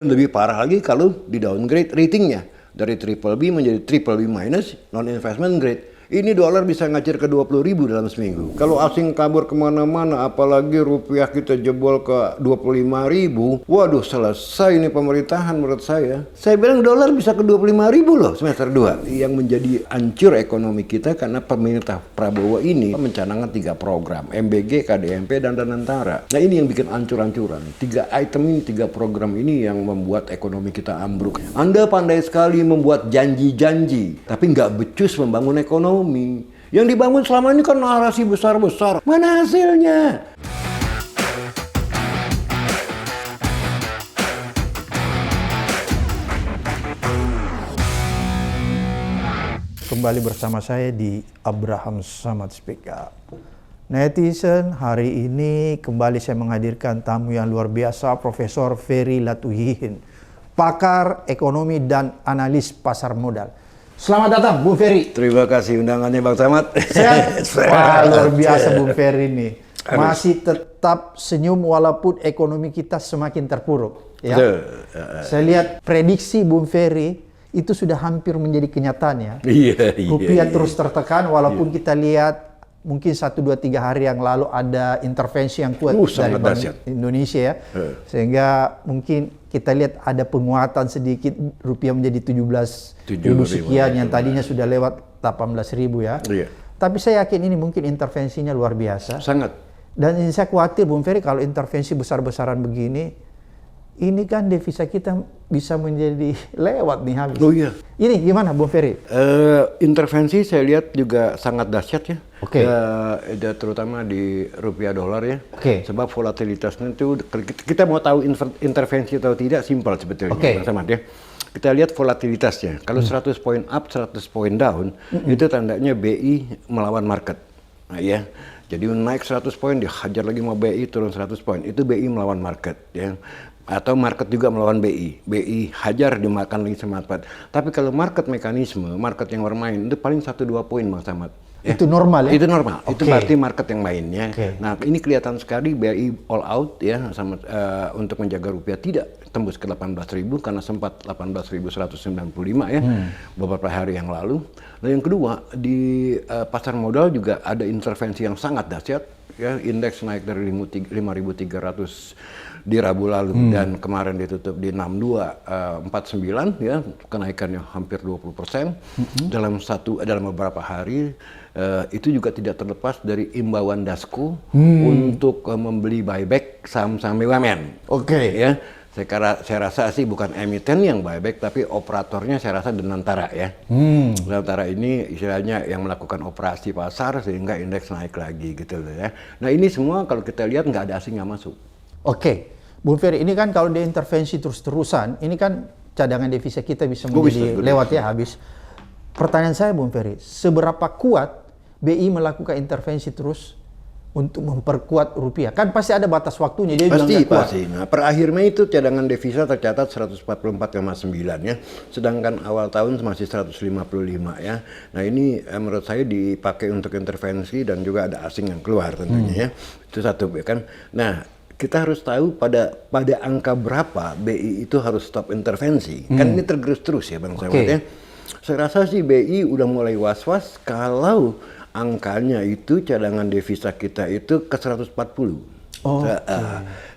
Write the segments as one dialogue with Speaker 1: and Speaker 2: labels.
Speaker 1: Lebih parah lagi kalau di downgrade ratingnya dari triple B menjadi triple B minus non investment grade. Ini dolar bisa ngacir ke 20.000 dalam seminggu. Kalau asing kabur kemana-mana, apalagi rupiah kita jebol ke 25.000, waduh selesai ini pemerintahan menurut saya. Saya bilang dolar bisa ke 25.000 loh semester 2. Yang menjadi hancur ekonomi kita karena pemerintah Prabowo ini mencanangkan 3 program, MBG, KDMP, dan Danantara. Nah ini yang bikin hancur-hancuran. 3 item ini, 3 program ini yang membuat ekonomi kita ambruk. Anda pandai sekali membuat janji-janji, tapi nggak becus membangun ekonomi. Yang dibangun selama ini kan narasi besar-besar. Mana hasilnya?
Speaker 2: Kembali bersama saya di Abraham Samad Speak Up. Netizen, hari ini kembali saya menghadirkan tamu yang luar biasa, Profesor Ferry Latuhihin, pakar ekonomi dan analis pasar modal. Selamat datang, Bung Ferry.
Speaker 1: Terima kasih undangannya, Bang Samad.
Speaker 2: Sehat? Wah, luar biasa Bung Ferry ini. Masih tetap senyum walaupun ekonomi kita semakin terpuruk. Ya. Saya lihat prediksi Bung Ferry itu sudah hampir menjadi kenyataan ya. Rupiah terus tertekan walaupun kita lihat mungkin 1, 2, 3 hari yang lalu ada intervensi yang kuat dari Bank Indonesia ya. Sehingga mungkin kita lihat ada penguatan sedikit, rupiah menjadi 17.000 sekian yang tadinya sudah lewat 18.000 ya. Tapi saya yakin ini mungkin intervensinya luar biasa.
Speaker 1: Sangat.
Speaker 2: Dan ini saya khawatir Bung Ferry kalau intervensi besar-besaran begini, ini kan devisa kita bisa menjadi lewat nih habis.
Speaker 1: Oh iya.
Speaker 2: Ini gimana Bung Ferry?
Speaker 1: Intervensi saya lihat juga sangat dahsyat ya.
Speaker 2: Oke.
Speaker 1: Terutama di rupiah dolar ya.
Speaker 2: Oke.
Speaker 1: Sebab volatilitasnya itu kita mau tahu intervensi atau tidak simpel sebetulnya.
Speaker 2: Oke.
Speaker 1: Samad ya. Kita lihat volatilitasnya. Kalau 100 poin up, 100 poin down, itu tandanya BI melawan market. Nah, ya. Jadi naik 100 poin dihajar lagi sama BI, turun 100 poin. Itu BI melawan market ya. Atau market juga melawan BI. BI hajar dimakan lagi sama market. Tapi kalau market mekanisme, market yang bermain itu paling 1-2 poin Bang Samad. Ya.
Speaker 2: Itu normal ya?
Speaker 1: Itu normal.
Speaker 2: Okay.
Speaker 1: Itu berarti market yang mainnya.
Speaker 2: Okay.
Speaker 1: Nah, ini kelihatan sekali BI all out ya sama untuk menjaga rupiah tidak tembus ke 18.000 karena sempat 18.195 ya beberapa hari yang lalu. Nah, yang kedua di pasar modal juga ada intervensi yang sangat dahsyat ya, indeks naik dari 5.300 di Rabu lalu dan kemarin ditutup di 6249 ya, kenaikannya hampir 20%. Dalam beberapa hari itu juga tidak terlepas dari imbauan Dasko untuk membeli buyback saham-saham BUMN.
Speaker 2: Oke.
Speaker 1: Ya. Saya rasa sih bukan emiten yang buyback, tapi operatornya saya rasa Danantara ya. Danantara ini istilahnya yang melakukan operasi pasar sehingga indeks naik lagi gitu ya. Nah ini semua kalau kita lihat nggak ada asing yang masuk.
Speaker 2: Oke, Bung Ferry, ini kan kalau dia intervensi terus-terusan, ini kan cadangan devisa kita bisa menjadi lewat ya habis. Pertanyaan saya Bung Ferry, seberapa kuat BI melakukan intervensi terus untuk memperkuat rupiah? Kan pasti ada batas waktunya, dia bilang nggak kuat.
Speaker 1: Pasti. Nah, per akhir Mei itu cadangan devisa tercatat 144,9 ya, sedangkan awal tahun masih 155 ya. Nah ini menurut saya dipakai untuk intervensi dan juga ada asing yang keluar tentunya ya. Itu satu ya kan. Nah kita harus tahu pada angka berapa BI itu harus stop intervensi. Kan ini tergerus terus ya Bang Samad ya. Saya rasa sih BI udah mulai was-was kalau angkanya itu cadangan devisa kita itu ke 140.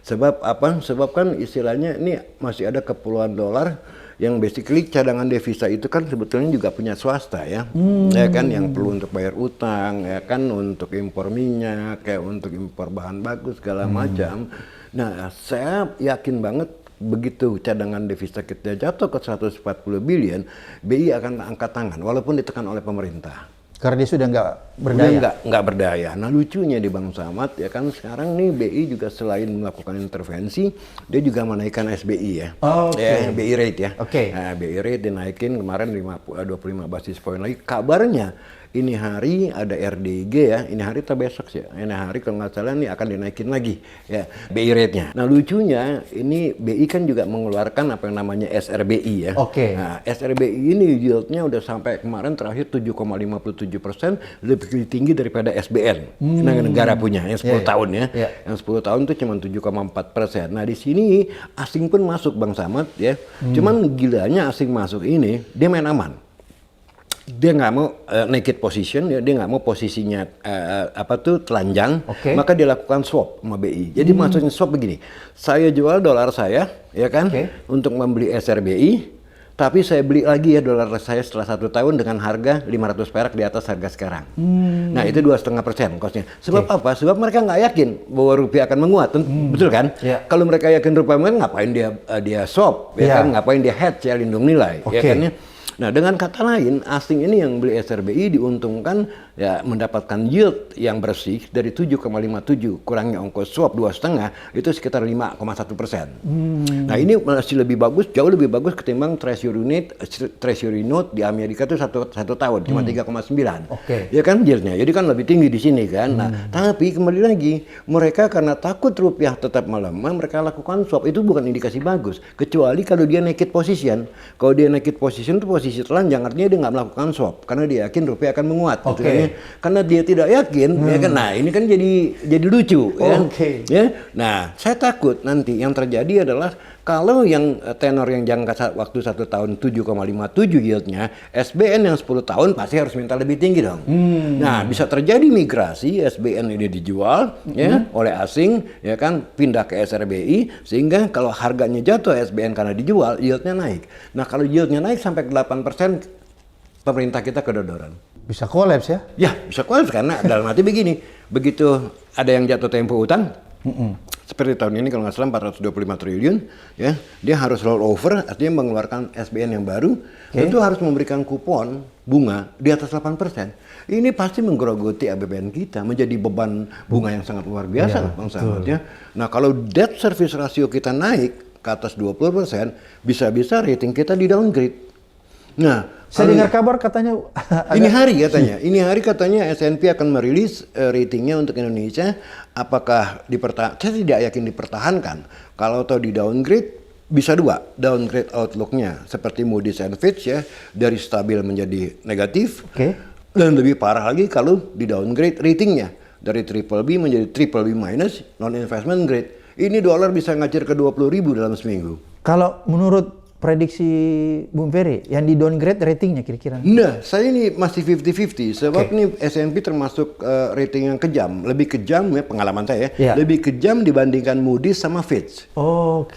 Speaker 1: Sebab apa? Sebab kan istilahnya ini masih ada kepulauan dolar yang basically cadangan devisa itu kan sebetulnya juga punya swasta ya. Ya kan yang perlu untuk bayar utang, ya kan untuk impor minyak, kayak untuk impor bahan baku segala macam. Nah, saya yakin banget begitu cadangan devisa kita jatuh ke 140 billion, BI akan angkat tangan walaupun ditekan oleh pemerintah.
Speaker 2: Karena dia sudah nggak berdaya.
Speaker 1: Nggak berdaya. Nah lucunya di Bang Samad ya kan sekarang nih BI juga selain melakukan intervensi, dia juga menaikkan SBI ya. Ya, BI rate ya. Nah, BI rate dinaikin kemarin 25 basis point lagi. Kabarnya ini hari ada RDG ya, ini hari atau besok sih, ini hari kalau nggak salah nih akan dinaikin lagi ya BI rate-nya. Nah lucunya ini BI kan juga mengeluarkan apa yang namanya SRBI ya.
Speaker 2: Oke.
Speaker 1: Nah SRBI ini yield-nya udah sampai kemarin terakhir 7,57%, lebih tinggi daripada SBN. Nah, negara punya yang 10 tahun ya. Yang 10 tahun itu cuma 7,4%. Nah di sini asing pun masuk Bang Samad ya. Cuman gilanya asing masuk ini dia main aman. Dia nggak mau naked position, dia nggak mau posisinya telanjang, maka dia lakukan swap sama BI. Jadi maksudnya swap begini, saya jual dolar saya, ya kan, untuk membeli SRBI, tapi saya beli lagi ya dolar saya setelah 1 tahun dengan harga 500 perak di atas harga sekarang. Nah itu 2,5% costnya. Sebab apa? Sebab mereka nggak yakin bahwa rupiah akan menguat, betul kan? Kalau mereka yakin rupiah menguat, ngapain dia swap, ya kan? Ngapain dia hedge ya, lindung nilai, ya kan? Nah dengan kata lain asing ini yang beli SRBI diuntungkan ya mendapatkan yield yang bersih dari 7,57 kurangnya ongkos swap 2,5 itu sekitar 5,1%. Nah ini masih lebih bagus, jauh lebih bagus ketimbang treasury note di Amerika itu satu tahun cuma 3,9. Ya kan yieldnya, jadi kan lebih tinggi di sini kan. Nah tapi kembali lagi mereka karena takut rupiah tetap melemah mereka lakukan swap, itu bukan indikasi bagus kecuali kalau dia naked position. Kalau dia naked position itu posisi telanjang, artinya dia nggak melakukan swap karena dia yakin rupiah akan menguat. Karena dia tidak yakin, ya kan. Nah ini kan jadi lucu, ya. Nah saya takut nanti yang terjadi adalah kalau yang tenor yang jangka waktu 1 tahun 7,57 yieldnya, SBN yang 10 tahun pasti harus minta lebih tinggi dong. Nah bisa terjadi migrasi SBN ini dijual ya oleh asing, ya kan, pindah ke SRBI sehingga kalau harganya jatuh SBN karena dijual, yieldnya naik. Nah kalau yieldnya naik sampai ke 8%, pemerintah kita kedodoran.
Speaker 2: Bisa kolaps ya?
Speaker 1: Ya bisa kolaps karena dalam arti begini, begitu ada yang jatuh tempo utang, seperti tahun ini kalau nggak salah 425 triliun, ya dia harus roll over, artinya mengeluarkan SBN yang baru, tentu harus memberikan kupon bunga di atas 8%. Ini pasti menggerogoti APBN kita, menjadi beban bunga yang sangat luar biasa, Bang Samad ya. Nah kalau debt service ratio kita naik ke atas 20%, bisa-bisa rating kita di downgrade. Nah,
Speaker 2: saya dengar kabar katanya
Speaker 1: ini hari katanya S&P akan merilis ratingnya untuk Indonesia. Apakah saya tidak yakin dipertahankan. Kalau tahu di downgrade bisa 2, downgrade outlooknya seperti Moody's and Fitch ya, dari stabil menjadi negatif. Dan lebih parah lagi kalau di downgrade ratingnya dari BBB menjadi BBB minus, non investment grade. Ini dolar bisa ngacir ke 20.000 dalam seminggu.
Speaker 2: Kalau menurut prediksi Bung Ferry, yang di downgrade ratingnya kira-kira?
Speaker 1: Nah, saya ini masih 50-50, sebab ini S&P termasuk rating yang kejam, lebih kejam ya pengalaman saya, lebih kejam dibandingkan Moody's sama Fitch.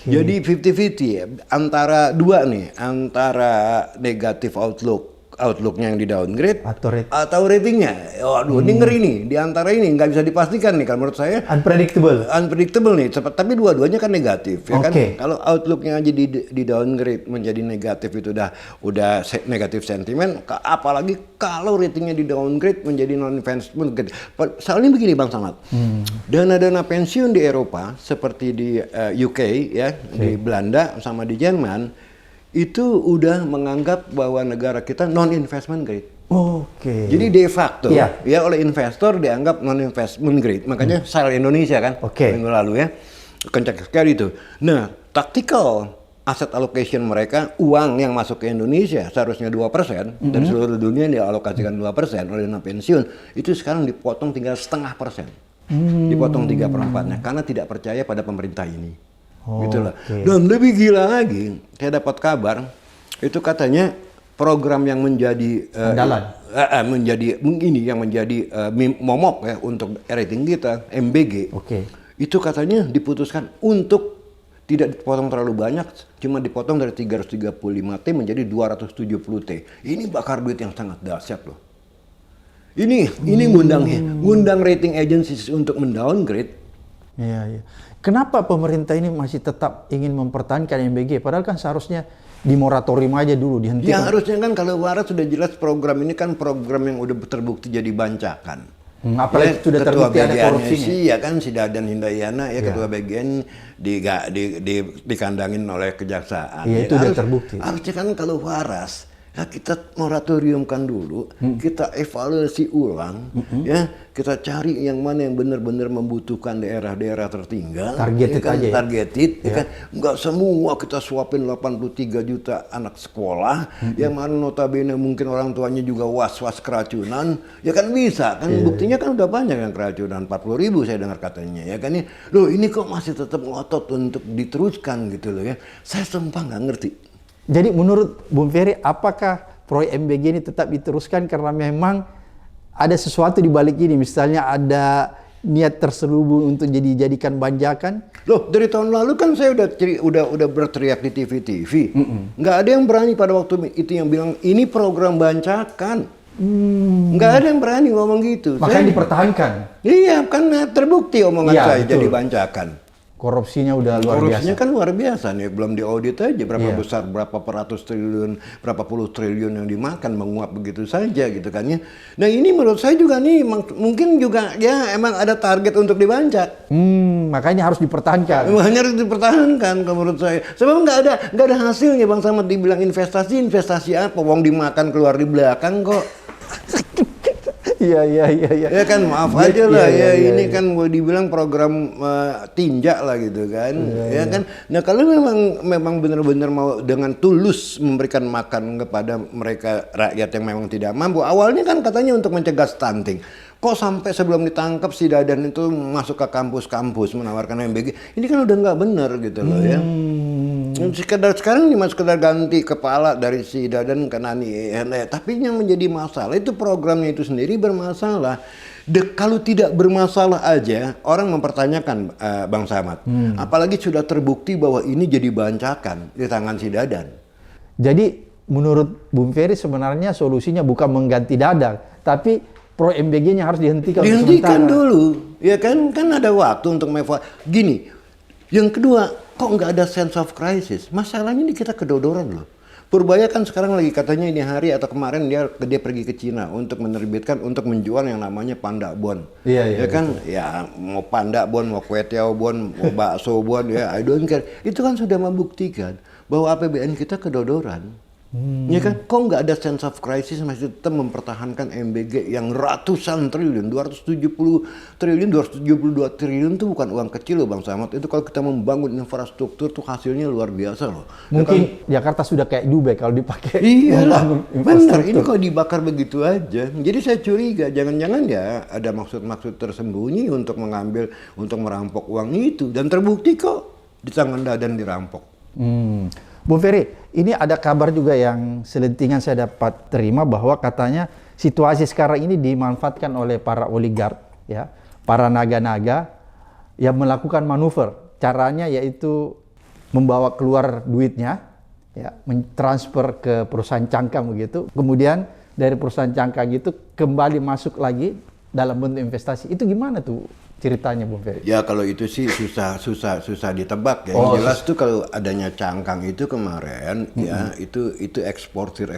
Speaker 1: Jadi 50-50 antara dua nih, antara negatif outlooknya yang di downgrade atau ratingnya. Waduh, ini ngeri nih. Di antara ini nggak bisa dipastikan nih kalau menurut saya. Unpredictable nih. Tapi dua-duanya kan negatif, ya kan? Kalau outlooknya aja di downgrade menjadi negatif itu udah negatif sentimen. Apalagi kalau ratingnya di downgrade menjadi non-investment grade. Soalnya begini Bang Samad, dana-dana pensiun di Eropa seperti di UK ya, di Belanda sama di Jerman itu udah menganggap bahwa negara kita non-investment grade. Jadi de facto ya oleh investor dianggap non-investment grade. Makanya sell Indonesia kan minggu lalu ya. Kencang sekali itu. Nah, tactical asset allocation mereka, uang yang masuk ke Indonesia seharusnya 2%, dari seluruh dunia dialokasikan 2% oleh dana pensiun, itu sekarang dipotong tinggal 0,5%. Dipotong 3/4-nya karena tidak percaya pada pemerintah ini. Gitu lah. Dan lebih gila lagi, saya dapat kabar itu katanya program yang menjadi momok ya untuk rating kita, MBG. Itu katanya diputuskan untuk tidak dipotong terlalu banyak, cuma dipotong dari 335T menjadi 270T. Ini bakar duit yang sangat dahsyat loh. Ini ngundang rating agencies untuk mendowngrade.
Speaker 2: Iya. Kenapa pemerintah ini masih tetap ingin mempertahankan MBG? Padahal kan seharusnya di moratorium aja dulu, dihentikan.
Speaker 1: Ya harusnya kan kalau waras sudah jelas program ini kan program yang udah terbukti jadi bancakan.
Speaker 2: Apalagi sudah terbukti ada korupsinya.
Speaker 1: Ya kan si Dadan Hindayana ketua BGN dikandangin oleh kejaksaan.
Speaker 2: Iya, itu udah terbukti.
Speaker 1: Harusnya kan kalau waras Ya kita moratoriumkan dulu, kita evaluasi ulang, ya kita cari yang mana yang benar-benar membutuhkan daerah-daerah tertinggal,
Speaker 2: targeted
Speaker 1: ya kan?
Speaker 2: aja ya?
Speaker 1: Targeted, ya kan? Nggak semua kita suapin 83 juta anak sekolah, yang mana notabene mungkin orang tuanya juga was-was keracunan, ya kan bisa, kan buktinya kan udah banyak yang keracunan, 40.000 saya dengar katanya, ya kan ini, loh ini kok masih tetap ngotot untuk diteruskan gitu loh ya, saya sumpah nggak ngerti.
Speaker 2: Jadi menurut Bung Ferry, apakah proyek MBG ini tetap diteruskan karena memang ada sesuatu di balik ini? Misalnya ada niat terselubung untuk dijadikan banjakan?
Speaker 1: Loh, dari tahun lalu kan saya udah berteriak di TV. Nggak ada yang berani pada waktu itu yang bilang ini program bancakan. Nggak ada yang berani ngomong gitu.
Speaker 2: Makanya dipertahankan.
Speaker 1: Iya, kan terbukti omongan
Speaker 2: Iya,
Speaker 1: saya
Speaker 2: betul.
Speaker 1: jadi bancakan.
Speaker 2: Korupsinya udah luar
Speaker 1: Korupsinya
Speaker 2: biasa.
Speaker 1: kan luar biasa nih, belum diaudit aja berapa
Speaker 2: Iya.
Speaker 1: besar, berapa peratus triliun, berapa puluh triliun yang dimakan menguap begitu saja gitu kan ya. Nah ini menurut saya juga nih mungkin juga ya emang ada target untuk dibancak.
Speaker 2: Makanya harus dipertahankan.
Speaker 1: Hanya harus dipertahankan kalau menurut saya. Sebab nggak ada hasilnya Bang Samad dibilang investasi apa, wong dimakan keluar di belakang kok.
Speaker 2: Iya.
Speaker 1: Ya kan maaf aja lah ini kan gue dibilang program tinjak lah gitu kan. Kan. Nah kalau memang benar-benar mau dengan tulus memberikan makan kepada mereka rakyat yang memang tidak mampu. Awalnya kan katanya untuk mencegah stunting. Kok sampai sebelum ditangkap si Dadan itu masuk ke kampus-kampus menawarkan MBG. Ini kan udah nggak benar gitu loh ya. Sekarang cuma sekedar ganti kepala dari si Dadan ke Nani. Tapi yang menjadi masalah itu programnya itu sendiri bermasalah. Kalau tidak bermasalah aja orang mempertanyakan Bang Samad. Apalagi sudah terbukti bahwa ini jadi bancakan di tangan si Dadan.
Speaker 2: Jadi menurut Bung Ferry sebenarnya solusinya bukan mengganti Dadan, tapi pro MBG-nya harus dihentikan
Speaker 1: Dihentikan
Speaker 2: sementara.
Speaker 1: dulu, ya kan ada waktu untuk gini. Yang kedua, kok nggak ada sense of crisis? Masalahnya ini kita kedodoran loh. Purbaya kan sekarang lagi katanya ini hari atau kemarin dia pergi ke Cina untuk menerbitkan, untuk menjual yang namanya Panda Bond.
Speaker 2: Iya,
Speaker 1: ya kan, ya mau Panda Bond, mau Kue Tiao Bond, mau bakso Bond, ya I don't care. Itu kan sudah membuktikan bahwa APBN kita kedodoran. Ya kan, kok nggak ada sense of crisis masih tetap mempertahankan MBG yang ratusan triliun, 270 triliun, 272 triliun itu bukan uang kecil loh Bang Samad. Itu kalau kita membangun infrastruktur tuh hasilnya luar biasa loh.
Speaker 2: Mungkin Jakarta sudah kayak Dubai kalau dipakai.
Speaker 1: Iya lah,
Speaker 2: membangun
Speaker 1: benar.
Speaker 2: infrastruktur.
Speaker 1: Ini kok dibakar begitu aja. Jadi saya curiga, jangan-jangan ya ada maksud-maksud tersembunyi untuk merampok uang itu. Dan terbukti kok di tangan Dadan dirampok.
Speaker 2: Bung Ferry, ini ada kabar juga yang selentingan saya dapat terima bahwa katanya situasi sekarang ini dimanfaatkan oleh para oligark, ya, para naga-naga yang melakukan manuver. Caranya yaitu membawa keluar duitnya, ya, mentransfer ke perusahaan cangkang begitu. Kemudian dari perusahaan cangkang itu kembali masuk lagi dalam bentuk investasi. Itu gimana tuh ceritanya, Bung Ferry?
Speaker 1: Ya kalau itu sih susah ditebak ya. Yang jelas tuh kalau adanya cangkang itu kemarin ya itu eksportir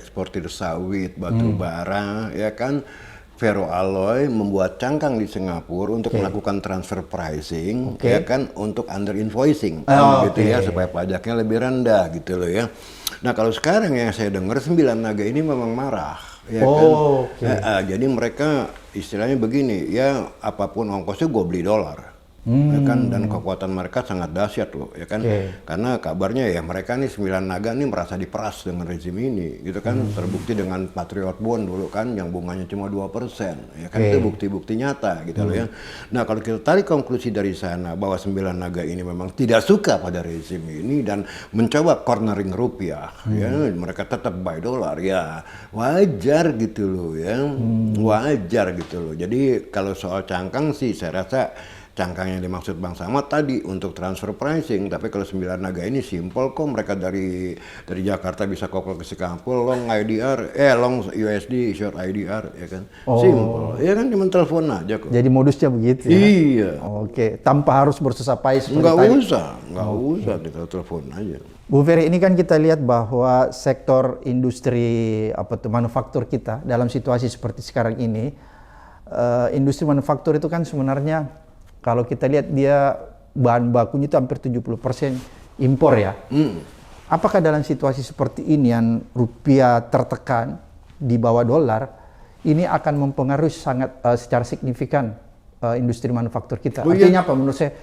Speaker 1: sawit, batu bara, ya kan, ferroalloy membuat cangkang di Singapura untuk melakukan transfer pricing, ya kan, untuk under invoicing, gitu ya, supaya pajaknya lebih rendah gitu loh ya. Nah kalau sekarang yang saya dengar 9 naga ini memang marah. Ya kan? Jadi mereka istilahnya begini, ya apapun ongkosnya gue beli dolar. Ya kan, dan kekuatan mereka sangat dahsyat loh, ya kan, karena kabarnya ya mereka nih 9 naga nih merasa diperas dengan rezim ini, gitu kan, terbukti dengan Patriot Bond dulu kan, yang bunganya cuma 2%, ya kan, itu bukti-bukti nyata, gitu loh ya. Nah kalau kita tarik konklusi dari sana bahwa 9 naga ini memang tidak suka pada rezim ini dan mencoba cornering rupiah, ya, mereka tetap buy dolar, ya wajar gitu loh ya, wajar gitu loh. Jadi kalau soal cangkang sih saya rasa cangkang yang dimaksud Bang Samad tadi untuk transfer pricing, tapi kalau 9 naga ini simpel kok, mereka dari Jakarta bisa kokel ke Singapura, long IDR, long USD, short IDR, ya kan, simpel, ya kan, cuma telepon aja kok.
Speaker 2: Jadi modusnya begitu ya?
Speaker 1: Iya.
Speaker 2: Oke, tanpa harus bersusah payah seperti
Speaker 1: Nggak
Speaker 2: tadi.
Speaker 1: usah, kita telepon aja.
Speaker 2: Bu Ferry, ini kan kita lihat bahwa sektor industri manufaktur kita dalam situasi seperti sekarang ini, industri manufaktur itu kan sebenarnya kalau kita lihat dia bahan bakunya itu hampir 70% impor ya. apakah dalam situasi seperti ini yang rupiah tertekan di bawah dolar, ini akan mempengaruhi sangat secara signifikan industri manufaktur kita? Artinya apa menurut saya?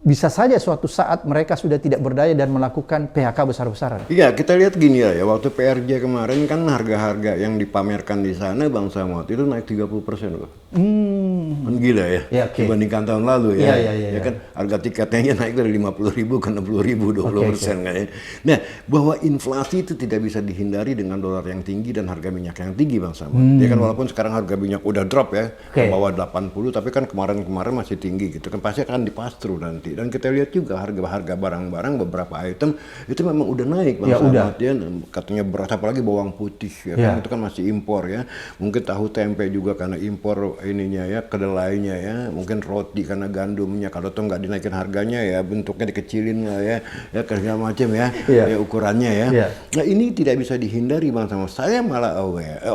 Speaker 2: Bisa saja suatu saat mereka sudah tidak berdaya dan melakukan PHK besar-besaran.
Speaker 1: Iya, kita lihat gini ya, waktu PRJ kemarin kan harga-harga yang dipamerkan di sana Bang Samad itu naik 30% loh. Kan gila ya, dibandingkan tahun lalu ya. Ya kan harga tiketnya naik dari 50.000 ke 60.000, 20% kan ya. Nah, bahwa inflasi itu tidak bisa dihindari dengan dolar yang tinggi dan harga minyak yang tinggi Bang Samad. Ya kan walaupun sekarang harga minyak udah drop ya, ke bawah 80, tapi kan kemarin-kemarin masih tinggi gitu kan, pasti akan di-pass-through nanti. Dan kita lihat juga harga-harga barang-barang beberapa item itu memang udah naik Bang Samad ya. Katanya beras, apalagi bawang putih ya kan, itu kan masih impor ya. Mungkin tahu tempe juga karena impor ininya ya, kedelainya ya. Mungkin roti karena gandumnya, kalau tuh nggak dinaikin harganya ya bentuknya dikecilin lah ya segala macam ya, ukurannya ya. Nah ini tidak bisa dihindari Bang Samad. Saya malah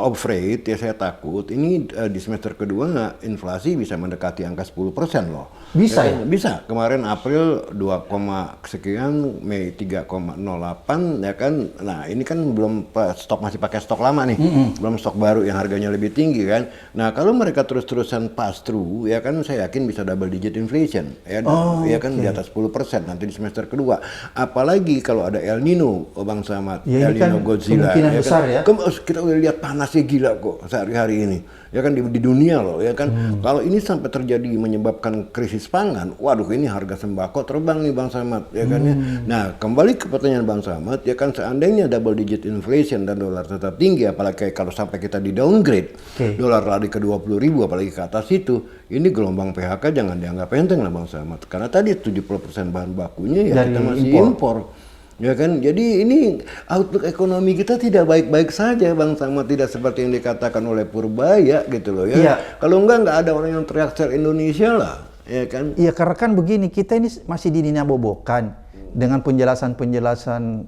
Speaker 1: afraid ya, saya takut ini di semester kedua inflasi bisa mendekati angka 10% loh.
Speaker 2: Bisa ya?
Speaker 1: Bisa. Kemarin April 2, sekian, Mei 3,08 ya kan. Nah, ini kan belum stok, masih pakai stok lama nih. Belum stok baru yang harganya lebih tinggi kan. Nah, kalau mereka terus-terusan pass through ya kan, saya yakin bisa double digit inflation ya. Ya kan di atas 10% nanti di semester kedua. Apalagi kalau ada El Nino Bang Samad,
Speaker 2: ya,
Speaker 1: El Nino
Speaker 2: kan
Speaker 1: Godzilla
Speaker 2: ya
Speaker 1: besar
Speaker 2: kan?
Speaker 1: Ya. Kita udah lihat panasnya gila kok sehari-hari ini. Ya kan di dunia loh ya kan. Kalau ini sampai terjadi menyebabkan krisis pangan, waduh ini harga sembako terbang nih Bang Samad ya kan ya. Nah, kembali ke pertanyaan Bang Samad ya kan, seandainya double digit inflation dan dolar tetap tinggi, apalagi kalau sampai kita di downgrade, dolar lari ke 20.000 apalagi ke atas itu, ini gelombang PHK jangan dianggap enteng lah Bang Samad. Karena tadi 70% bahan bakunya ya kita masih impor. Ya kan, jadi ini outlook ekonomi kita tidak baik-baik saja Bang Samad, tidak seperti yang dikatakan oleh Purbaya gitu loh ya. Kalau nggak ada orang yang teriak share Indonesia lah, ya kan?
Speaker 2: Iya, karena kan begini, kita ini masih dinabobokan dengan penjelasan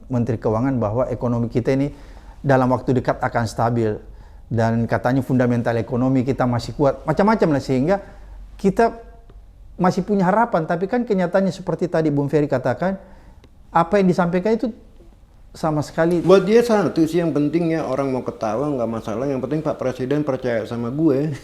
Speaker 2: Menteri Keuangan bahwa ekonomi kita ini dalam waktu dekat akan stabil dan katanya fundamental ekonomi kita masih kuat, macam-macam lah, sehingga kita masih punya harapan. Tapi kan kenyataannya seperti tadi Bung Ferry katakan, apa yang disampaikan itu sama sekali.
Speaker 1: Buat dia satu sih yang penting ya, orang mau ketawa nggak masalah, yang penting Pak Presiden percaya sama gue.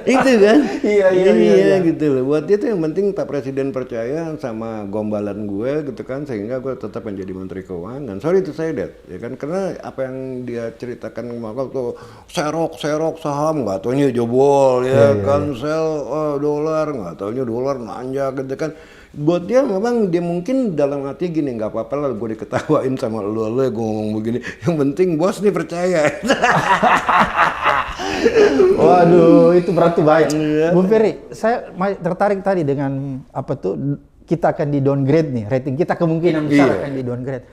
Speaker 1: Itu kan? Iya gitu loh. Buat dia tuh yang penting Pak Presiden percaya sama gombalan gue gitu kan, sehingga gue tetap menjadi Menteri Keuangan. Sorry to say that, ya kan, karena apa yang dia ceritakan maka tuh serok saham, nggak taunya jebol ya kan, sell dolar, nggak taunya dolar nanjak gitu kan. Buat dia memang dia mungkin dalam hati gini, nggak apa-apa lah gue diketawain sama lu gue ngomong begini, yang penting bos nih percaya.
Speaker 2: Waduh, itu berarti bahaya. Bung Ferry, saya tertarik tadi dengan apa tuh, kita akan di downgrade nih, rating kita kemungkinan besar akan di downgrade.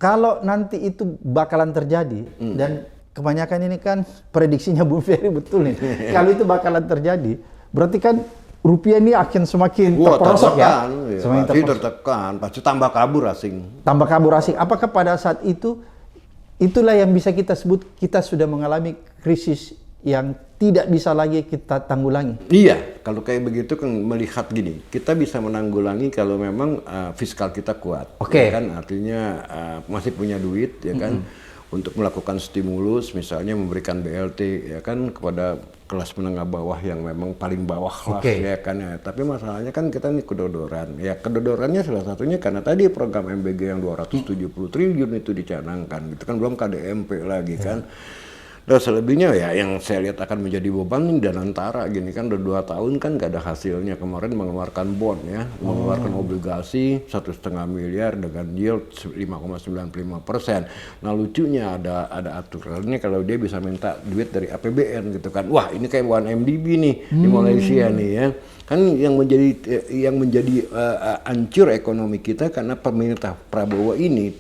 Speaker 2: Kalau nanti itu bakalan terjadi, dan kebanyakan ini kan prediksinya Bung Ferry betul nih. Kalau itu bakalan terjadi, berarti kan rupiah ini akan semakin terperosok ya.
Speaker 1: Semakin tertekan, pasti tambah kabur asing.
Speaker 2: Tambah kabur asing. Apakah pada saat itu, itulah yang bisa kita sebut kita sudah mengalami krisis yang tidak bisa lagi kita tanggulangi?
Speaker 1: Iya, kalau kayak begitu kan melihat gini, kita bisa menanggulangi kalau memang fiskal kita kuat. Ya kan, artinya masih punya duit ya kan, untuk melakukan stimulus, misalnya memberikan BLT ya kan kepada kelas menengah bawah yang memang paling bawah kelas ya kan ya. Tapi masalahnya kan kita ini kedodoran. Ya kedodorannya salah satunya karena tadi program MBG yang 270 triliun itu dicanangkan gitu kan, belum KDMP lagi kan. Dan selebihnya ya yang saya lihat akan menjadi beban ini Danantara gini kan, udah 2 tahun kan gak ada hasilnya. Kemarin mengeluarkan bond ya, mengeluarkan obligasi 1,5 miliar dengan yield 5,95%. Nah lucunya ada aturannya kalau dia bisa minta duit dari APBN gitu kan. Wah ini kayak 1MDB nih di Malaysia nih ya. Kan yang menjadi hancur ekonomi kita karena pemerintah Prabowo ini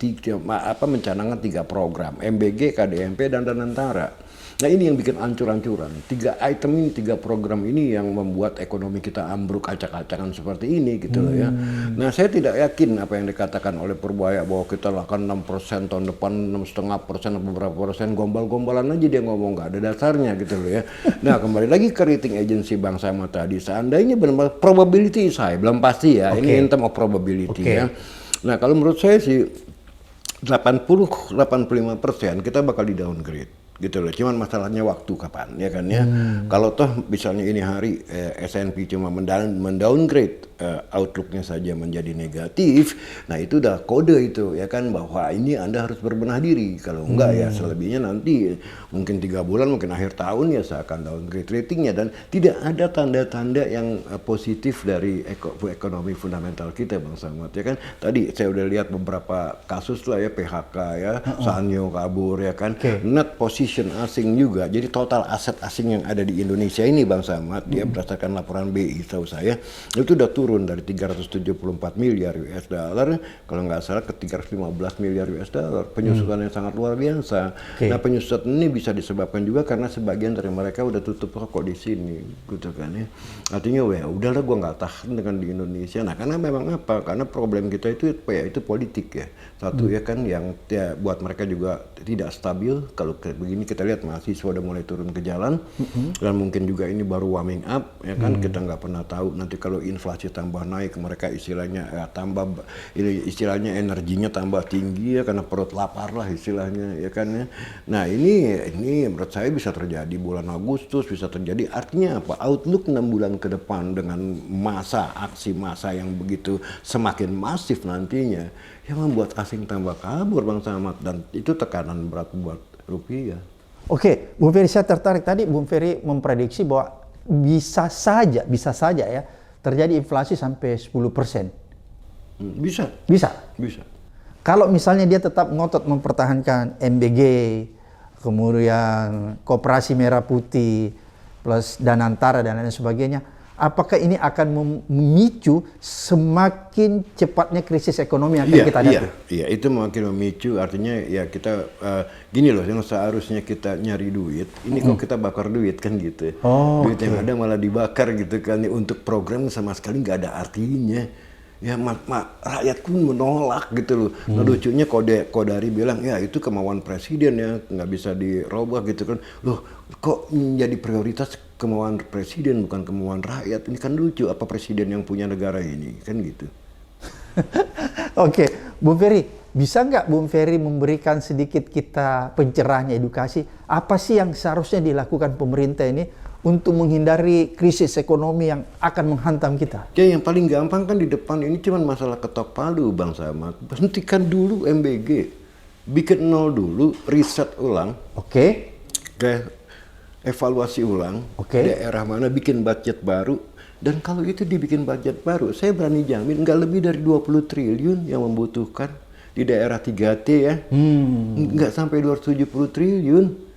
Speaker 1: mencanangkan 3 program, MBG, KDMP dan Danantara. Nah ini yang bikin ancur-ancuran. 3 item ini, 3 program ini yang membuat ekonomi kita ambruk acak-acakan seperti ini gitu loh ya. Nah saya tidak yakin apa yang dikatakan oleh Purbaya bahwa kita akan 6% tahun depan, 6,5% atau beberapa persen, gombal-gombalan aja dia ngomong, nggak ada dasarnya gitu loh ya. Nah kembali lagi ke rating agency Bang Samad tadi, seandainya benar probability saya belum pasti ya, ini in term of probability ya. Nah, kalau menurut saya sih 80-85% kita bakal di downgrade gitu loh. Cuman masalahnya waktu kapan ya kan ya. Kalau toh misalnya ini hari S&P cuma mendowngrade outlooknya saja menjadi negatif, nah itu udah kode itu ya kan, bahwa ini Anda harus berbenah diri. Kalau enggak ya selebihnya nanti mungkin 3 bulan, mungkin akhir tahun ya saya akan downgrade ratingnya, dan tidak ada tanda-tanda yang positif dari ekonomi fundamental kita Bang Samad ya kan. Tadi saya udah lihat beberapa kasus lah ya, PHK ya, Sanyo kabur ya kan, net position asing juga. Jadi total aset asing yang ada di Indonesia ini Bang Samad, dia berdasarkan laporan BI tahu saya itu udah turun dari 374 miliar US dollar kalau nggak salah ke 315 miliar US dollar. Penyusutan yang sangat luar biasa. Nah, penyusutan ini bisa disebabkan juga karena sebagian dari mereka udah tutup toko di sini gitu kan ya. Artinya ya udahlah, gua nggak tahan dengan di Indonesia. Nah, karena memang apa? Karena problem kita itu ya itu politik ya. Satu ya kan, yang ya, buat mereka juga tidak stabil. Kalau kayak begini kita lihat mahasiswa udah mulai turun ke jalan, dan mungkin juga ini baru warming up ya kan. Kita nggak pernah tahu nanti kalau inflasi tambah naik, mereka istilahnya tambah istilahnya energinya tambah tinggi ya, karena perut lapar lah istilahnya ya kan ya. Nah, ini menurut saya bisa terjadi bulan Agustus, bisa terjadi. Artinya apa? Outlook 6 bulan ke depan dengan aksi massa yang begitu semakin masif nantinya, yang membuat asing tambah kabur Bang Samad, dan itu tekanan berat buat rupiah.
Speaker 2: Oke, Bung Ferry, saya tertarik tadi Bung Ferry memprediksi bahwa bisa saja ya terjadi inflasi sampai 10%.
Speaker 1: Bisa.
Speaker 2: Kalau misalnya dia tetap ngotot mempertahankan MBG, kemudian Koperasi Merah Putih, plus Danantara dan lain sebagainya, apakah ini akan memicu semakin cepatnya krisis ekonomi yang akan kita hadapi?
Speaker 1: Iya, itu makin memicu. Artinya ya kita gini loh, yang seharusnya kita nyari duit, ini kok kita bakar duit kan gitu. Duit yang ada malah dibakar gitu kan, untuk program sama sekali nggak ada artinya. Ya rakyat pun menolak gitu loh. Nah, lucunya Kodari bilang ya itu kemauan presiden ya, nggak bisa dirubah gitu kan. Loh, kok menjadi prioritas kemauan presiden bukan kemauan rakyat? Ini kan lucu, apa presiden yang punya negara ini kan gitu.
Speaker 2: Oke, Bung Ferry, bisa nggak Bung Ferry memberikan sedikit kita pencerahan edukasi, apa sih yang seharusnya dilakukan pemerintah ini untuk menghindari krisis ekonomi yang akan menghantam kita?
Speaker 1: Ya, yang paling gampang kan di depan ini cuma masalah ketok palu Bang Samad. Hentikan dulu MBG, bikin nol dulu, riset ulang, evaluasi ulang, daerah mana bikin budget baru. Dan kalau itu dibikin budget baru, saya berani jamin nggak lebih dari 20 triliun yang membutuhkan di daerah 3T ya. Nggak sampai 270 triliun.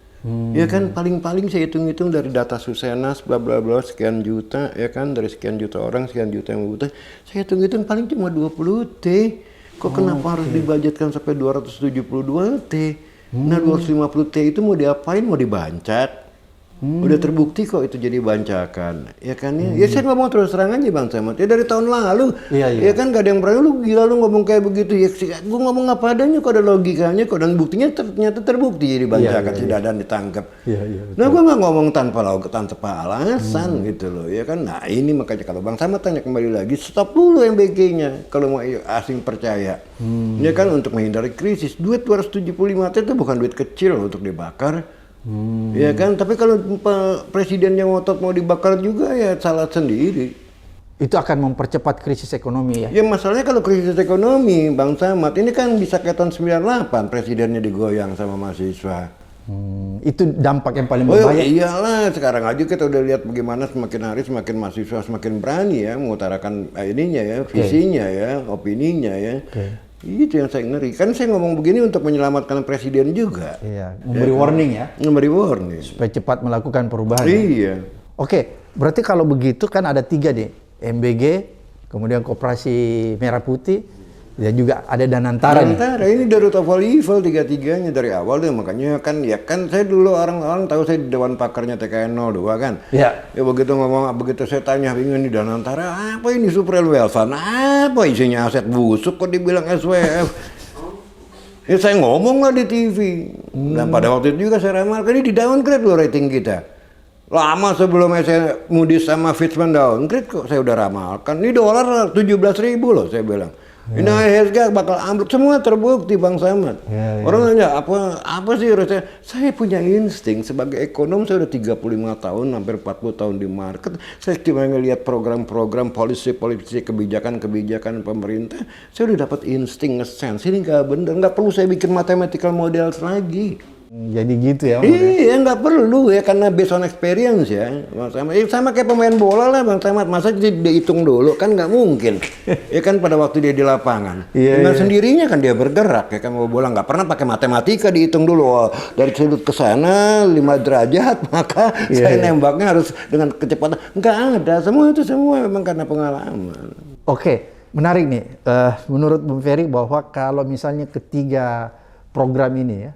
Speaker 1: Ya kan, paling-paling saya hitung-hitung dari data Susenas bla bla bla sekian juta ya kan, dari sekian juta orang sekian juta yang membutuhkan, saya hitung-hitung paling cuma 20 T. Kok kenapa harus dibudgetkan sampai 272 T? Nah, 250 T itu mau diapain? Mau dibancak? Udah terbukti kok itu jadi bancakan, ya kan ya. Ya saya ngomong terus terang aja Bang Samad. Ya dari tahun lalu, ya kan gak ada yang berani, lu gila lu ngomong kayak begitu. Ya gue ngomong apa adanya kok, ada logikanya kok, dan buktinya ternyata terbukti jadi bancakan, tidak ada yang ditangkap. Nah, gue nggak ngomong tanpa alasan gitu loh, ya kan. Nah, ini makanya kalau Bang Samad tanya kembali lagi, stop dulu MBG-nya kalau mau asing percaya. Ya kan, untuk menghindari krisis. Duit 275 T itu bukan duit kecil loh untuk dibakar. Ya kan, tapi kalau presiden yang ngotot mau dibakar juga ya salah sendiri.
Speaker 2: Itu akan mempercepat krisis ekonomi ya?
Speaker 1: Ya masalahnya kalau krisis ekonomi Bang Samad, ini kan bisa kayak tahun 98 presidennya digoyang sama mahasiswa.
Speaker 2: Itu dampak yang paling berbahaya.
Speaker 1: Iyalah, sekarang aja kita udah lihat bagaimana semakin hari semakin mahasiswa semakin berani ya mengutarakan ininya ya, visinya ya, opininya ya. Itu yang saya ngeri. Kan saya ngomong begini untuk menyelamatkan presiden juga.
Speaker 2: Iya, memberi warning ya.
Speaker 1: Memberi warning.
Speaker 2: Supaya cepat melakukan perubahan.
Speaker 1: Iya.
Speaker 2: Oke, berarti kalau begitu kan ada 3 nih. MBG, kemudian Koperasi Merah Putih, dan juga ada Danantara.
Speaker 1: Danantara ini dari top of evil, 3-3-nya dari awal deh. Makanya kan ya kan saya dulu orang-orang tahu saya di Dewan Pakarnya TKN 02 kan. Iya. Ya begitu saya tanya ini Danantara apa ini Suprel Welfare, apa isinya aset busuk kok dibilang SWF. Ya saya ngomong lah di TV. Dan pada waktu itu juga saya ramalkan ini di downgrade loh rating kita. Lama sebelum saya Moody's sama Fitch downgrade kok saya udah ramalkan. Ini dolar 17.000 loh saya bilang. Ini harga bakal ambruk, semua terbukti Bang Samad. Orang nanya apa sih rasanya? Saya punya insting sebagai ekonom, saya udah 35 tahun, hampir 40 tahun di market. Saya cuma ngelihat program-program polisi kebijakan pemerintah, saya udah dapat insting nge-sense ini nggak bener, nggak perlu saya bikin mathematical models lagi.
Speaker 2: Jadi gitu ya?
Speaker 1: Iya, nggak perlu ya, karena based on experience ya. Sama kayak pemain bola lah Bang Samad, masa dihitung dulu kan nggak mungkin. Ya kan pada waktu dia di lapangan, dengan sendirinya kan dia bergerak ya kan, mau bola nggak pernah pakai matematika dihitung dulu. Oh, dari sudut ke sana 5 derajat maka saya nembaknya harus dengan kecepatan. Nggak ada, semua memang karena pengalaman.
Speaker 2: Oke, menarik nih. Menurut Bung Ferry bahwa kalau misalnya ketiga program ini ya,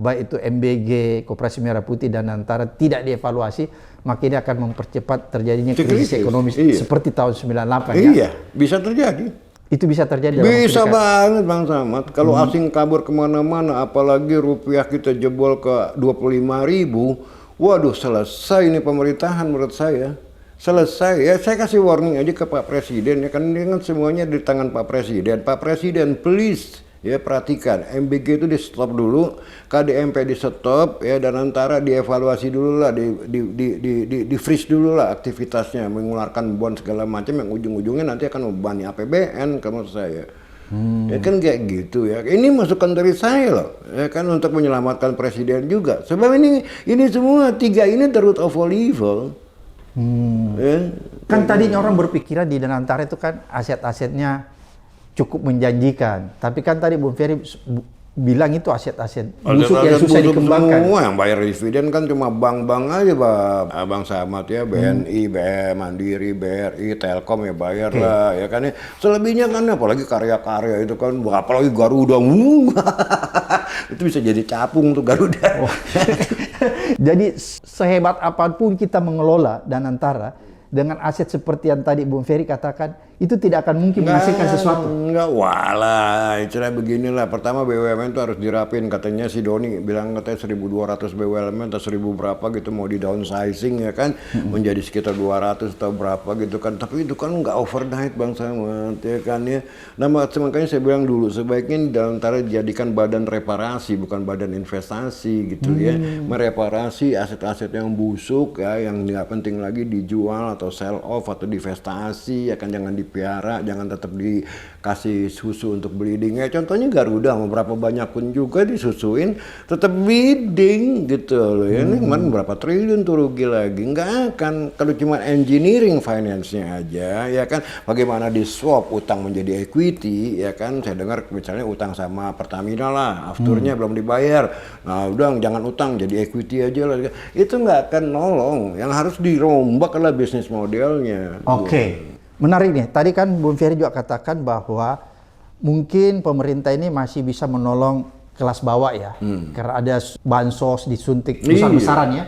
Speaker 2: baik itu MBG, Koperasi Merah Putih dan Antara tidak dievaluasi, maka ini akan mempercepat terjadinya krisis ekonomi seperti tahun 98 ya.
Speaker 1: Iya, bisa terjadi.
Speaker 2: Itu bisa terjadi dalam
Speaker 1: Bisa banget Bang Samad. Kalau asing kabur kemana-mana, apalagi rupiah kita jebol ke 25.000, waduh selesai ini pemerintahan menurut saya. Selesai ya, saya kasih warning aja ke Pak Presiden ya kan, ini kan semuanya di tangan Pak Presiden. Pak Presiden please ya perhatikan, MBG itu di stop dulu, KDMP di stop ya, dan Antara dievaluasi dulu lah, di freeze dulu lah aktivitasnya, mengeluarkan bond segala macam yang ujung-ujungnya nanti akan membebani APBN kalau menurut saya. Ya kan kayak gitu ya. Ini masukan dari saya loh, ya kan, untuk menyelamatkan presiden juga. Sebab ini semua tiga ini the root of all evil. Ya.
Speaker 2: Kan tadinya orang berpikiran di Danantara itu kan aset-asetnya cukup menjanjikan, tapi kan tadi Bung Ferry bilang itu aset-aset busuk yang susah dikembangkan.
Speaker 1: Semua yang bayar dividen kan cuma bank-bank aja Bang Samad ya, BNI, BM, Mandiri, BRI, Telkom ya bayar lah ya kan ya. Selebihnya kan apalagi karya-karya itu kan, apalagi Garuda, itu bisa jadi capung tuh Garuda.
Speaker 2: Jadi sehebat apapun kita mengelola Danantara, dengan aset seperti yang tadi Bung Ferry katakan, itu tidak akan mungkin menghasilkan sesuatu.
Speaker 1: Enggak, walah, istilah beginilah. Pertama BUMN itu harus dirapin, katanya si Doni bilang katanya 1.200 BUMN atau 1.000 berapa gitu mau di downsizing ya kan, menjadi sekitar 200 atau berapa gitu kan. Tapi itu kan nggak overnight Bang Samad ya kan ya. Nah makanya saya bilang dulu sebaiknya Danantara dijadikan badan reparasi bukan badan investasi gitu ya. Mereparasi aset-aset yang busuk ya, yang nggak penting lagi dijual atau sell off atau divestasi ya kan, jangan dipiara, jangan tetap dikasih susu untuk bleeding ya. Contohnya Garuda mau berapa banyak pun juga disusuin tetap bleeding gitu loh ya. Ini kemarin berapa triliun tuh rugi lagi, nggak akan. Kalau cuma engineering finance-nya aja ya kan, bagaimana di swap utang menjadi equity ya kan. Saya dengar misalnya utang sama Pertamina lah, afturnya belum dibayar, nah udah jangan utang jadi equity aja lah, itu nggak akan nolong. Yang harus dirombak adalah bisnis modelnya.
Speaker 2: Oke. Menarik nih, tadi kan Bung Ferry juga katakan bahwa mungkin pemerintah ini masih bisa menolong kelas bawah ya, karena ada bansos disuntik besar-besaran ya.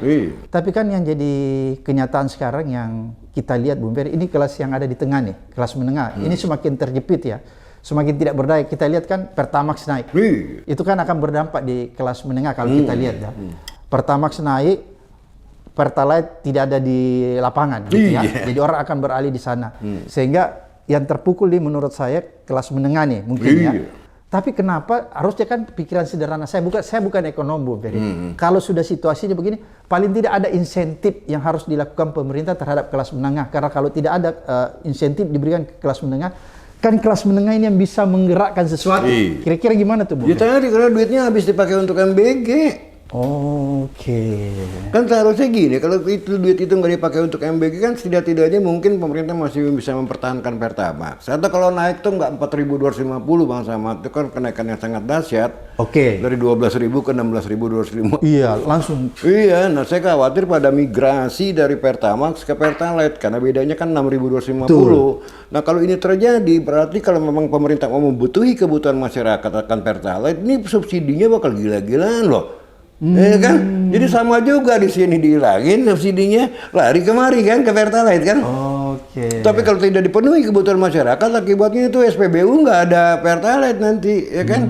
Speaker 2: Tapi kan yang jadi kenyataan sekarang yang kita lihat Bung Ferry, ini kelas yang ada di tengah nih, kelas menengah, ini semakin terjepit ya, semakin tidak berdaya. Kita lihat kan Pertamax naik, itu kan akan berdampak di kelas menengah kalau kita lihat ya. Pertamax naik, Pertalite tidak ada di lapangan gitu ya. Jadi orang akan beralih di sana. Sehingga yang terpukul nih menurut saya kelas menengah nih mungkin ya. Tapi kenapa harusnya kan pikiran sederhana, saya bukan ekonom Bu Ferry. Kalau sudah situasinya begini, paling tidak ada insentif yang harus dilakukan pemerintah terhadap kelas menengah. Karena kalau tidak ada insentif diberikan ke kelas menengah, kan kelas menengah ini yang bisa menggerakkan sesuatu. Kira-kira gimana tuh Bu?
Speaker 1: Ya tadi karena duitnya habis dipakai untuk MBG.
Speaker 2: Oke.
Speaker 1: Kan seharusnya gini, kalau itu duit itu nggak dipakai untuk MBG kan setidak-tidaknya mungkin pemerintah masih bisa mempertahankan Pertamax. Atau kalau naik tuh nggak 4.250 Bang Samad, itu kan kenaikan yang sangat dahsyat.
Speaker 2: Oke.
Speaker 1: Dari 12.000 ke 16.250.
Speaker 2: Iya, langsung.
Speaker 1: Iya, nah saya khawatir pada migrasi dari Pertamax ke Pertalite karena bedanya kan 6.250. Nah kalau ini terjadi berarti kalau memang pemerintah mau membutuhi kebutuhan masyarakat akan Pertalite, ini subsidinya bakal gila-gilaan loh. Ya kan? Jadi sama juga di sini dihilangin subsidinya, lari kemari kan ke Pertalite kan?
Speaker 2: Oke.
Speaker 1: Tapi kalau tidak dipenuhi kebutuhan masyarakat, akibatnya itu SPBU nggak ada Pertalite nanti, ya kan?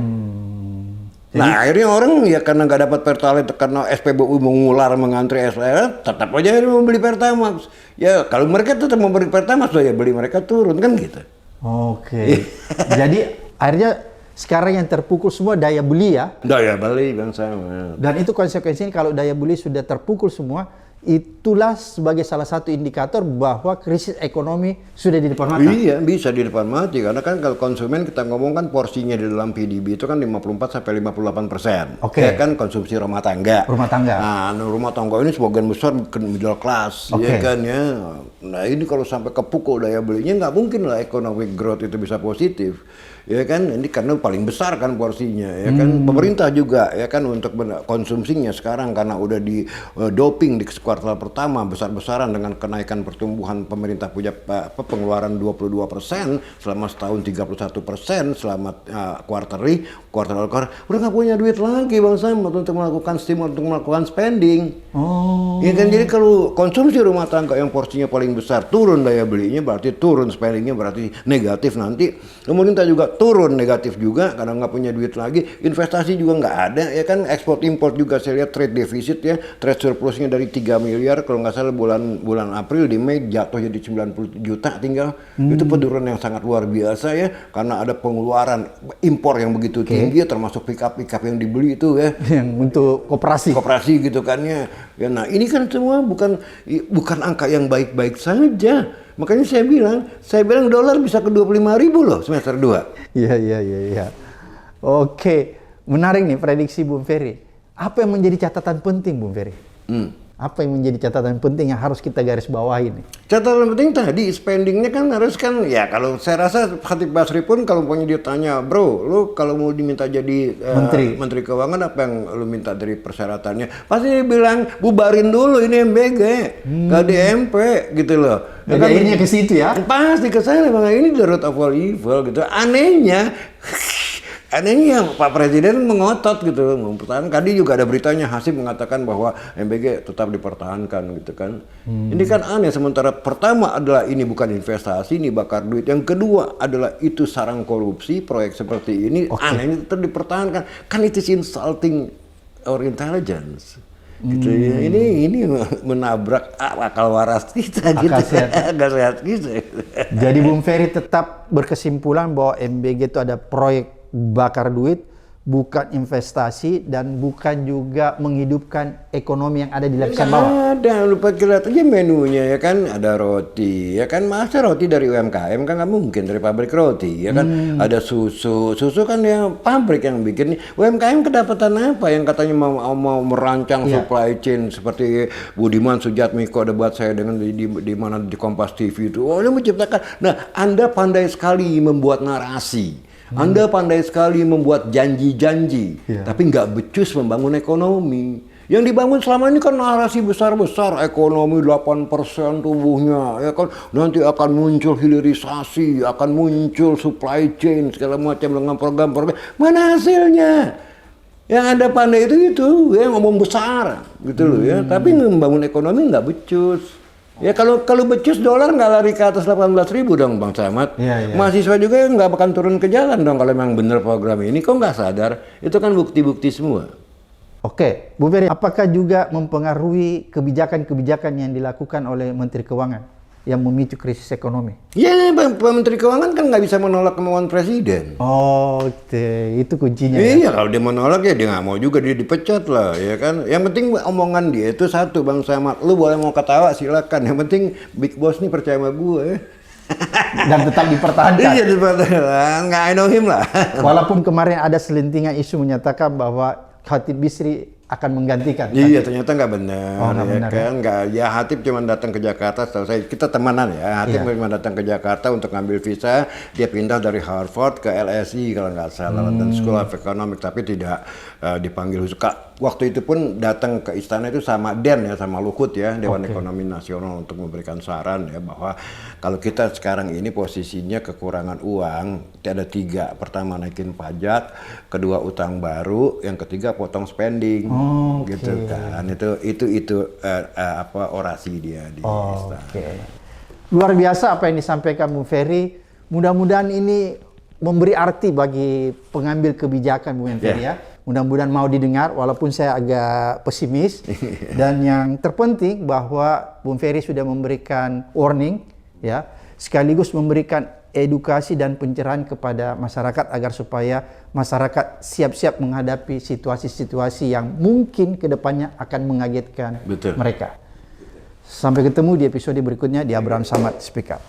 Speaker 1: Nah akhirnya orang ya karena nggak dapat Pertalite, karena SPBU mengular mengantri SPBU, tetap aja mau beli Pertamax. Ya kalau mereka tetap membeli Pertamax, ya beli mereka turun kan gitu.
Speaker 2: Oke. Jadi akhirnya sekarang yang terpukul semua daya beli ya.
Speaker 1: Daya beli Bang Samad.
Speaker 2: Dan itu konsekuensinya kalau daya beli sudah terpukul semua, itulah sebagai salah satu indikator bahwa krisis ekonomi sudah di depan mata.
Speaker 1: Iya, bisa di depan mata karena kan kalau konsumen kita ngomong kan porsinya di dalam PDB itu kan 54 sampai 58%.
Speaker 2: Oke.
Speaker 1: Ya kan konsumsi rumah tangga.
Speaker 2: Rumah tangga.
Speaker 1: Nah, rumah tangga ini sebagian besar middle class,
Speaker 2: Oke.
Speaker 1: ya kan ya. Nah, ini kalau sampai kepukul daya belinya nggak mungkin lah economic growth itu bisa positif. Ya kan, ini karena paling besar kan porsinya, ya kan. Pemerintah juga ya kan untuk konsumsinya sekarang karena udah di doping di kuartal pertama besar-besaran dengan kenaikan pertumbuhan pemerintah punya pengeluaran 22% selama setahun 31% selama kuartal udah nggak punya duit lagi Bang Sam untuk melakukan stimulus untuk melakukan spending.
Speaker 2: Oh.
Speaker 1: Ya kan, jadi kalau konsumsi rumah tangga yang porsinya paling besar turun daya belinya berarti turun spendingnya berarti negatif nanti. Pemerintah juga turun negatif juga karena nggak punya duit lagi, investasi juga nggak ada, ya kan. Ekspor import juga saya lihat trade deficit ya, trade surplusnya dari 3 miliar kalau nggak salah bulan April, di Mei jatuh jadi 90 juta tinggal. Itu penurunan yang sangat luar biasa ya, karena ada pengeluaran impor yang begitu tinggi, termasuk pick up yang dibeli itu ya.
Speaker 2: Yang untuk koperasi
Speaker 1: Gitu kan ya. Nah ini kan semua bukan angka yang baik-baik saja. Makanya saya bilang dolar bisa ke 25.000 loh semester 2.
Speaker 2: Iya. Oke, menarik nih prediksi Bung Ferry. Apa yang menjadi catatan penting Bung Ferry? Apa yang menjadi catatan penting yang harus kita garis bawahi nih?
Speaker 1: Catatan penting tadi spendingnya kan harus kan ya, kalau saya rasa Khatib Basri pun kalau punya ditanya, bro, lu kalau mau diminta jadi menteri keuangan apa yang lu minta dari persyaratannya? Pasti dia bilang bubarin dulu ini MBG, KDMP gitu loh.
Speaker 2: Jadi akhirnya ke situ ya?
Speaker 1: Pasti ke sana Bang, ini the root of all evil gitu. Anehnya Pak Presiden mengotot gitu mempertahankan. Tadi juga ada beritanya Hasib mengatakan bahwa MBG tetap dipertahankan gitu kan. Ini kan aneh, sementara pertama adalah ini bukan investasi, ini bakar duit. Yang kedua adalah itu sarang korupsi, proyek seperti ini anehnya tetap dipertahankan. Kan itu insulting our intelligence. Gitu ya. Ini menabrak akal waras kita gitu. Akal sehat kita.
Speaker 2: Jadi Bung Ferry tetap berkesimpulan bahwa MBG itu ada proyek bakar duit, bukan investasi, dan bukan juga menghidupkan ekonomi yang ada di lapisan bawah.
Speaker 1: Ada, lupa lihat aja menunya ya kan, ada roti ya kan, masa roti dari UMKM kan nggak mungkin dari pabrik roti ya kan. Ada susu kan ya pabrik yang bikin. UMKM kedapatan apa yang katanya mau merancang supply chain seperti Budiman Sujatmiko debat saya dengan di mana di Kompas TV itu. Oh, dia menciptakan. Nah, Anda pandai sekali membuat narasi. Anda pandai sekali membuat janji-janji, tapi nggak becus membangun ekonomi. Yang dibangun selama ini kan narasi besar-besar, ekonomi 8% tumbuhnya, ya kan. Nanti akan muncul hilirisasi, akan muncul supply chain, segala macam dengan program-program. Mana hasilnya? Yang Anda pandai itu ya ngomong besar, gitu loh ya. Tapi membangun ekonomi nggak becus. Ya kalau becus dolar nggak lari ke atas 18.000 dong Bang Samad. Mahasiswa juga nggak bakal turun ke jalan dong kalau memang benar program ini. Kok nggak sadar? Itu kan bukti-bukti semua.
Speaker 2: Oke, Bu Ferry, apakah juga mempengaruhi kebijakan-kebijakan yang dilakukan oleh Menteri Keuangan yang memicu krisis ekonomi?
Speaker 1: Ya, Pak Menteri Keuangan kan nggak bisa menolak kemauan Presiden.
Speaker 2: Oh, itu kuncinya.
Speaker 1: Iya, kalau dia menolak ya dia nggak mau juga, dia dipecat lah, ya kan. Yang penting omongan dia itu satu Bang Samad. Lu boleh mau ketawa silakan. Yang penting Big Boss nih percaya sama gue.
Speaker 2: Dan tetap dipertahankan.
Speaker 1: Iya, dipertahankan. Nggak, I know him lah.
Speaker 2: Walaupun kemarin ada selentingan isu menyatakan bahwa Khatib Bisri akan menggantikan.
Speaker 1: Iya, ternyata nggak benar.
Speaker 2: Nggak benar,
Speaker 1: kan? Ya Hatib cuma datang ke Jakarta, setahu saya kita temanan ya. Hatib cuma datang ke Jakarta untuk ngambil visa. Dia pindah dari Harvard ke LSE kalau nggak salah, London School of Economics, tapi tidak dipanggil khusus. Waktu itu pun datang ke istana itu sama DEN ya, sama Luhut ya, Dewan Ekonomi Nasional, untuk memberikan saran ya bahwa kalau kita sekarang ini posisinya kekurangan uang, ada 3. Pertama naikin pajak, kedua utang baru, yang ketiga potong spending. Gitu kan. Itu orasi dia di istana.
Speaker 2: Luar biasa apa yang disampaikan Bung Ferry. Mudah-mudahan ini memberi arti bagi pengambil kebijakan Bung Ferry ya. Mudah-mudahan mau didengar walaupun saya agak pesimis. Dan yang terpenting bahwa Bung Ferry sudah memberikan warning ya, sekaligus memberikan edukasi dan pencerahan kepada masyarakat agar supaya masyarakat siap-siap menghadapi situasi-situasi yang mungkin kedepannya akan mengagetkan mereka. Sampai ketemu di episode berikutnya di Abraham Samad Speak Up.